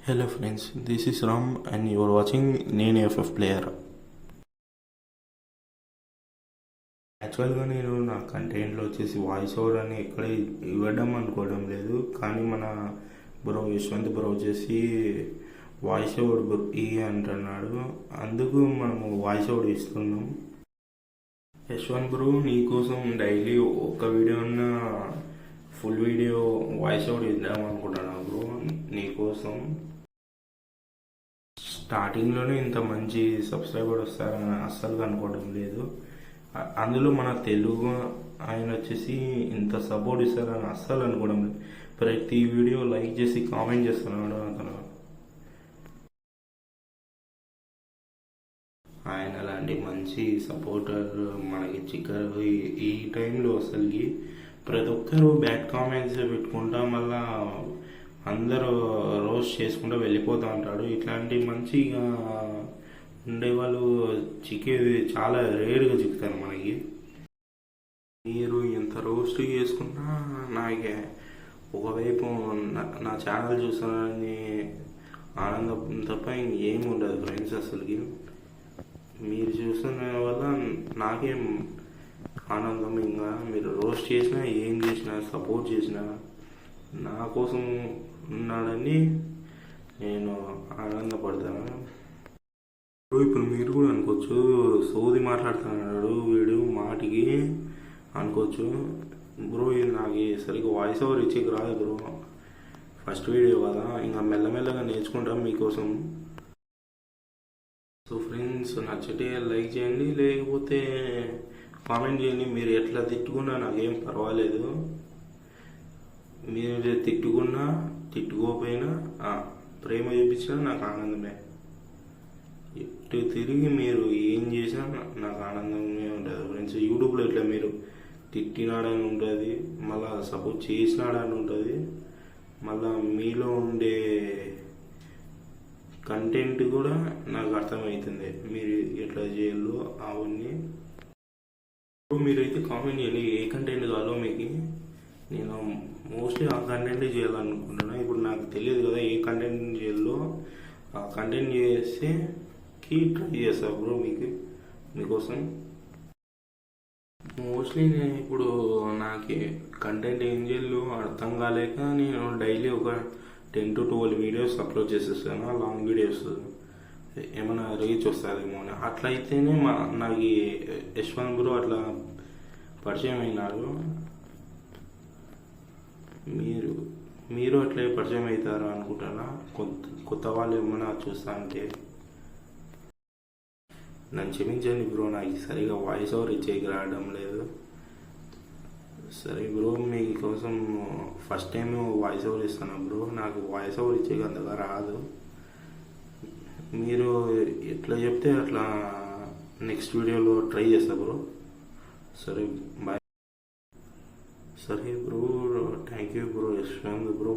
Hello friends, this is Ram and you are watching నేను FF player. యాక్చువల్గా నేను నా కంటెంట్లో వచ్చేసి వాయిస్ ఓవర్ అని ఎక్కడ ఇవ్వడం అనుకోవడం లేదు, కానీ మన యశ్వంత్ బ్రో వచ్చేసి వాయిస్ ఓవర్ అంటున్నాడు, అందుకు మనము వాయిస్ ఓవర్ ఇస్తున్నాం. యశ్వంత్ బ్రో నీకోసం డైలీ ఒక్క వీడియో ఉన్న ఫుల్ వీడియో వాయిస్ ఓవర్ ఇద్దాం అనుకుంటున్నాను బ్రో నీకోసం. స్టార్టింగ్లోనే ఇంత మంచి సబ్స్క్రైబర్ వస్తారని అస్సలు అనుకోవడం లేదు, అందులో మన తెలుగు ఆయన వచ్చేసి ఇంత సపోర్ట్ ఇస్తారని అస్సలు అనుకోవడం లేదు. ప్రతి వీడియో లైక్ చేసి కామెంట్ చేస్తున్నాడు అతను. ఆయన లాంటి మంచి సపోర్టర్ మనకి చిక్కరు ఈ టైంలో. అసలుకి ప్రతి ఒక్కరు బ్యాడ్ కామెంట్స్ పెట్టుకుంటా మళ్ళా అందరూ రోస్ట్ చేసుకుంటూ వెళ్ళిపోతూ ఉంటాడు. ఇట్లాంటి మంచిగా ఉండేవాళ్ళు చిక్కేది చాలా రేర్గా చిక్కుతారు మనకి. మీరు ఎంత రోస్ట్ చేసుకున్నా నాకే ఒకవైపు నా ఛానల్ చూస్తానని ఆనందం తప్ప ఇంకేమి ఉండదు ఫ్రెండ్స్. అసలుకి మీరు చూస్తున్న వల్ల నాకేం ఆనందం. ఇంకా మీరు రోస్ట్ చేసినా ఏం చేసినా సపోర్ట్ చేసినా నా కోసం ఉన్నాడని నేను ఆనందపడతాను. ఇప్పుడు మీరు కూడా అనుకోవచ్చు సోది మాట్లాడుతున్నాడు వీడు మాటికి అనుకోవచ్చు. బ్రో ఇది నాకు సరిగ్గా వాయిస్ ఓవర్ ఇచ్చేకి రాదు బ్రో, ఫస్ట్ వీడియో కదా, ఇంకా మెల్లమెల్లగా నేర్చుకుంటాం మీకోసం. సో ఫ్రెండ్స్ నచ్చితే లైక్ చేయండి, లేకపోతే కామెంట్ చేయండి. మీరు ఎట్లా తిట్టుకున్నా నాకేం పర్వాలేదు. మీరు తిట్టుకున్నా తిట్టుకోకపోయినా ప్రేమ చూపించినా నాకు ఆనందమే. ఎటు తిరిగి మీరు ఏం చేసినా నాకు ఆనందమే ఉంటుంది ఫ్రెండ్స్. యూట్యూబ్లో ఇట్లా మీరు తిట్టినాడని ఉంటుంది, మళ్ళీ సపోర్ట్ చేసినాడని ఉంటుంది, మళ్ళీ మీలో ఉండే కంటెంట్ కూడా నాకు అర్థమవుతుంది మీరు ఎట్లా చేయాలో అవన్నీ. మీరైతే కామెంట్ చేయాలి ఏ కంటెంట్ కావాలో మీకు. నేను మోస్ట్లీ ఆ కంటెంట్ చేయాలనుకుంటున్నా. ఇప్పుడు నాకు తెలియదు కదా ఏ కంటెంట్ చేయాలో, ఆ కంటెంట్ చేస్తే ట్రై చేస్తా బ్రో మీకోసం. మోస్ట్లీ నేను ఇప్పుడు నాకు కంటెంట్ ఏం చేయాలో అర్థం కాలేక నేను డైలీ ఒక 10 to 12 వీడియోస్ అప్లోడ్ చేసేస్తాను, లాంగ్ వీడియోస్. ఏమైనా రీచ్ వస్తుందేమో అని. అట్లా అయితేనే నాకు యశ్వంత్ బ్రో అట్లా పరిచయం అయినారు. మీరు అట్లే పరిచయం అవుతారు అనుకుంటున్నా. కొత్త వాళ్ళు ఏమైనా చూస్తా అంటే నన్ను క్షమించండి బ్రో, నాకు సరిగా వాయిస్ ఓవర్ ఇచ్చేకి రావడం లేదు. సరే బ్రో మీకోసం ఫస్ట్ టైం వాయిస్ ఓవర్ ఇస్తాను బ్రో, నాకు వాయిస్ ఓవర్ ఇచ్చేకి అంతగా రాదు. మీరు ఎట్లా చెప్తే అట్లా నెక్స్ట్ వీడియోలో ట్రై చేస్తా బ్రో. సరే బాయ్. సరే bro, thank you bro Yashwant bro.